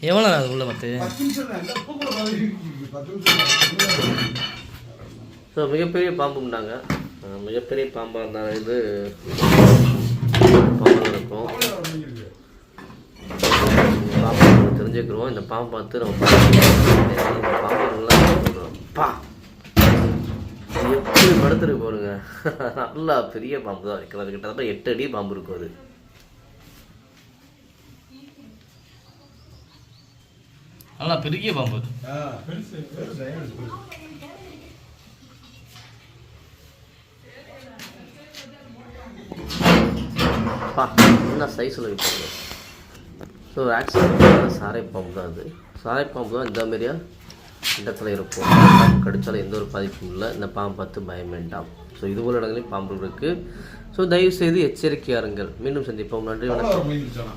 எவ்வளோ நேரம் அது உள்ள மற்ற? ஸோ மிகப்பெரிய பாம்புண்டாங்க. மிகப்பெரிய பாம்பாக இருந்தால் இது பாம்பு இருக்கும். பாம்பு தெரிஞ்சுக்கிறோம். இந்த பாம்பு பார்த்து நம்ம பாம்புலாம் எப்படி படுத்துருக்கு போடுங்க. நல்லா பெரிய பாம்பு தான் வைக்கிறது. கிட்டத்தட்ட 8 அடி பாம்பு இருக்கும் அது. நல்லா பெரிய பாம்பு. என்ன சைஸில் வைப்பாங்க. ஸோ ஆக்சுவலாக சாரை பாம்பு தான் அது. சாரை பாம்பு தான் இந்த மாதிரியா இடத்துல இருக்கும். பாம்பு கடித்தாலும் எந்த ஒரு பாதிப்பும் இல்லை. இந்த பாம்பு பார்த்து பயம் வேண்டாம். ஸோ இதுபோல் இடங்களில் பாம்புகள் இருக்குது. ஸோ தயவுசெய்து எச்சரிக்கையாக இருங்கள். மீண்டும் சந்திப்போம். நன்றி, வணக்கம்.